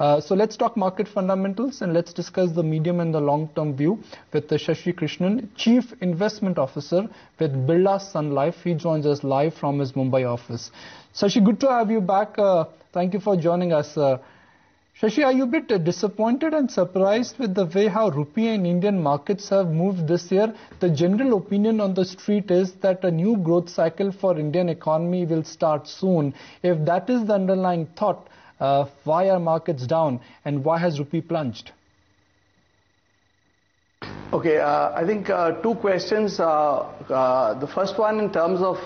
So let's talk market fundamentals and let's discuss the medium and the long-term view with Shashi Krishnan, Chief Investment Officer with Birla Sun Life. He joins us live from his Mumbai office. Shashi, good to have you back. Thank you for joining us. Shashi, are you a bit disappointed and surprised with the way how rupee and Indian markets have moved this year? The general opinion on the street is that a new growth cycle for Indian economy will start soon. If that is the underlying thought, why are markets down and why has rupee plunged? Okay, I think two questions. The first one in terms of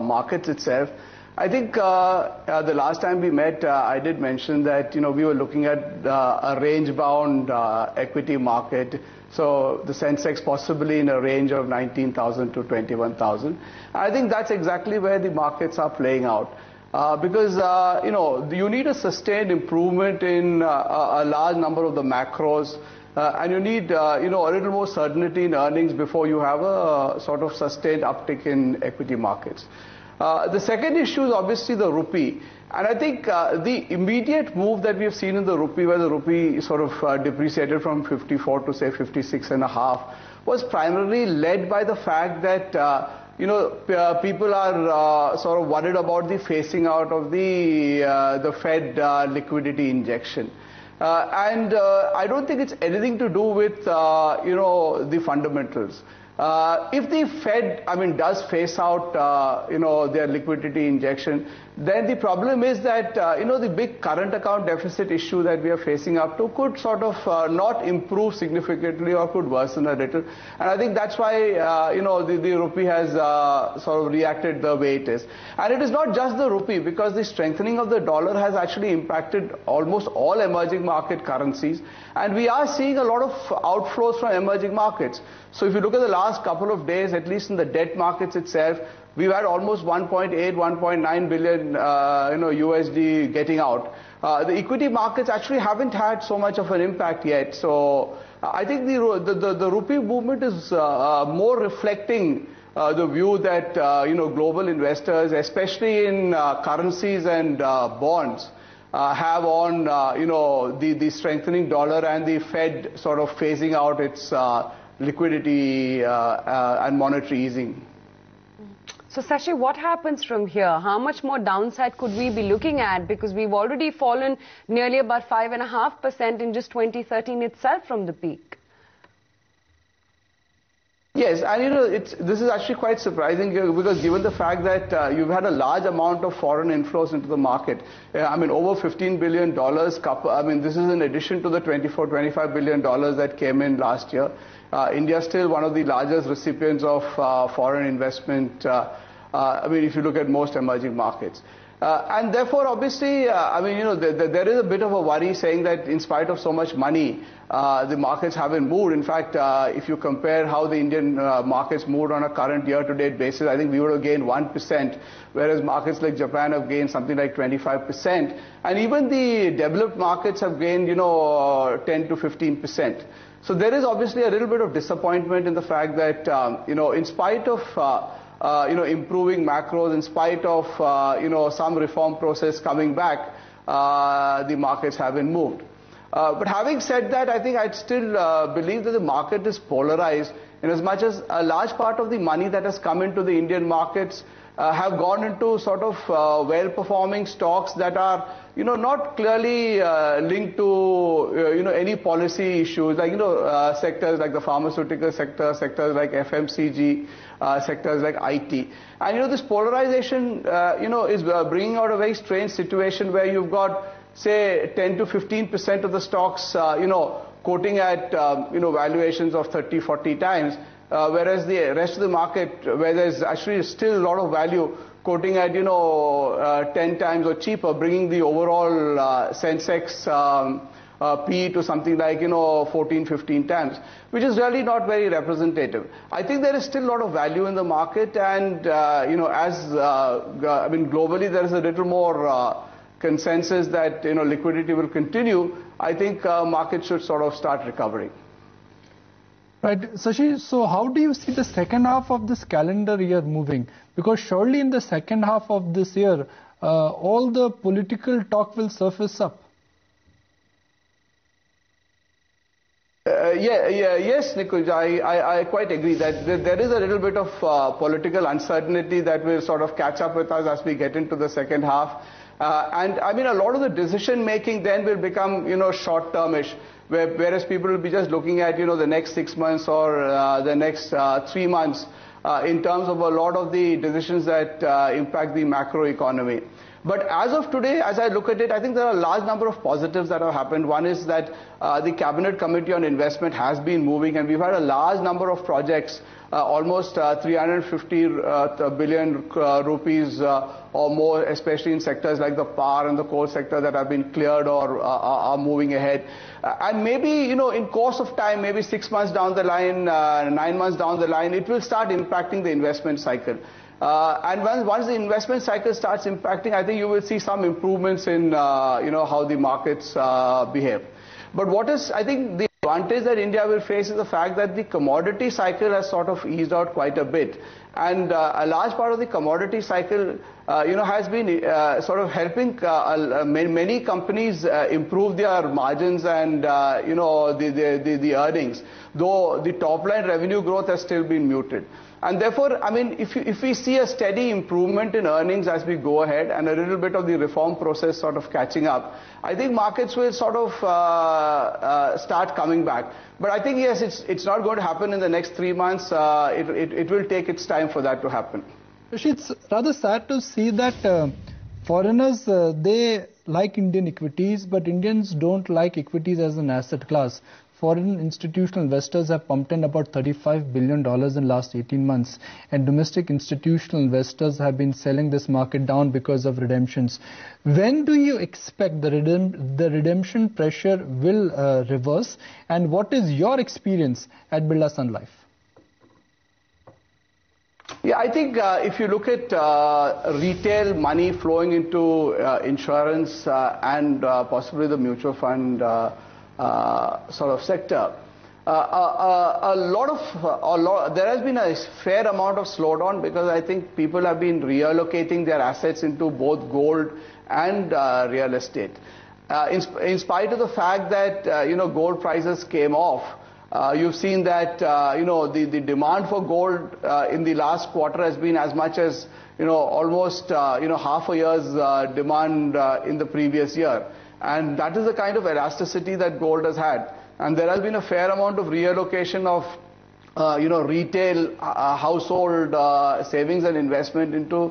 markets itself. I think the last time we met, I did mention that we were looking at a range-bound equity market. So the Sensex possibly in a range of 19,000 to 21,000. I think that's exactly where the markets are playing out. Because you need a sustained improvement in a large number of the macros, and you need a little more certainty in earnings before you have a sort of sustained uptick in equity markets. The second issue is obviously the rupee. And I think the immediate move that we have seen in the rupee, where the rupee sort of depreciated from 54 to say 56.5, was primarily led by the fact that people are sort of worried about the phasing out of the Fed liquidity injection. And I don't think it's anything to do with, the fundamentals. If the Fed, does phase out, their liquidity injection, then the problem is that, the big current account deficit issue that we are facing up to could sort of not improve significantly or could worsen a little. And I think that's why, the rupee has sort of reacted the way it is. And it is not just the rupee, because the strengthening of the dollar has actually impacted almost all emerging market currencies. And we are seeing a lot of outflows from emerging markets. So if you look at the last couple of days, at least in the debt markets itself, we've had almost 1.8, 1.9 billion, USD getting out. The equity markets actually haven't had so much of an impact yet. So I think the rupee movement is more reflecting the view that, global investors, especially in currencies and bonds, have on, the strengthening dollar and the Fed sort of phasing out its liquidity and monetary easing. So, Shashi, what happens from here? How much more downside could we be looking at? Because we've already fallen nearly about 5.5% in just 2013 itself from the peak. Yes, and this is actually quite surprising because given the fact that you've had a large amount of foreign inflows into the market, over $15 billion, this is in addition to the $25 billion that came in last year. India is still one of the largest recipients of foreign investment, if you look at most emerging markets. And therefore, obviously, there is a bit of a worry saying that in spite of so much money, the markets haven't moved. In fact, if you compare how the Indian markets moved on a current year-to-date basis, I think we would have gained 1%, whereas markets like Japan have gained something like 25%. And even the developed markets have gained, 10 to 15%. So there is obviously a little bit of disappointment in the fact that, in spite of improving macros, in spite of, some reform process coming back, the markets haven't moved. But having said that, I think I'd still believe that the market is polarized in as much as a large part of the money that has come into the Indian markets have gone into sort of well-performing stocks that are, not clearly linked to, any policy issues, like, sectors like the pharmaceutical sector, sectors like FMCG, sectors like IT. And, this polarization, is bringing out a very strange situation where you've got, say, 10 to 15% of the stocks, quoting at, valuations of 30, 40 times, whereas the rest of the market, where there's actually still a lot of value, quoting at, 10 times or cheaper, bringing the overall Sensex P to something like, 14, 15 times, which is really not very representative. I think there is still a lot of value in the market, and, globally there is a little more consensus that, liquidity will continue. I think markets should sort of start recovering. Right, Shashi, so how do you see the second half of this calendar year moving? Because surely in the second half of this year, all the political talk will surface up. Yes, Nikunj, I quite agree that there is a little bit of political uncertainty that will sort of catch up with us as we get into the second half. And I mean, a lot of the decision making then will become, short-termish, whereas people will be just looking at, the next 6 months or the next 3 months in terms of a lot of the decisions that impact the macro economy. But as of today, as I look at it, I think there are a large number of positives that have happened. One is that the Cabinet Committee on Investment has been moving, and we've had a large number of projects, almost 350 billion rupees or more, especially in sectors like the power and the coal sector that have been cleared or are moving ahead. And maybe, in course of time, maybe 6 months down the line, 9 months down the line, it will start impacting the investment cycle. And once the investment cycle starts impacting, I think you will see some improvements in, how the markets behave. But what is, I think, the advantage that India will face is the fact that the commodity cycle has sort of eased out quite a bit. And a large part of the commodity cycle, has been sort of helping many companies improve their margins and, the earnings, though the top line revenue growth has still been muted. And therefore, I mean, if we see a steady improvement in earnings as we go ahead and a little bit of the reform process sort of catching up, I think markets will sort of start coming back. But I think, yes, it's not going to happen in the next 3 months. It will take its time for that to happen. It's rather sad to see that foreigners, they like Indian equities, but Indians don't like equities as an asset class. Foreign institutional investors have pumped in about $35 billion in last 18 months, and domestic institutional investors have been selling this market down because of redemptions. When do you expect the redemption pressure will reverse, and what is your experience at Birla Sun Life? Yeah, I think if you look at retail money flowing into insurance and possibly the mutual fund sort of sector, there has been a fair amount of slowdown because I think people have been reallocating their assets into both gold and real estate. In spite of the fact that gold prices came off, you've seen that the demand for gold in the last quarter has been as much as almost half a year's demand in the previous year. And that is the kind of elasticity that gold has had. And there has been a fair amount of reallocation of, retail household savings and investment into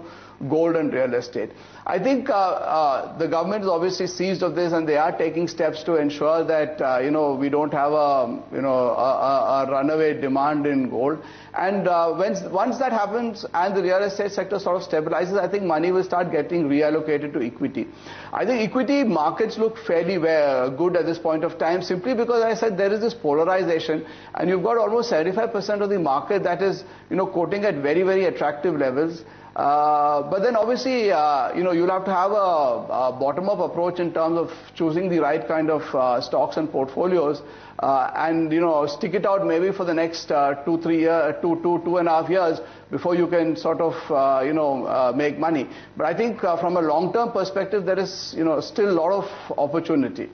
gold and real estate. I think the government is obviously seized of this, and they are taking steps to ensure that we don't have a runaway demand in gold. And once that happens and the real estate sector sort of stabilizes, I think money will start getting reallocated to equity. I think equity markets look fairly good at this point of time, simply because I said there is this polarization, and you've got almost 75% of the market that is quoting at very, very attractive levels. But then obviously, you'll have to have a bottom-up approach in terms of choosing the right kind of stocks and portfolios, and stick it out maybe for the next 2.5 years before you can sort of make money. But I think from a long-term perspective, there is still a lot of opportunity.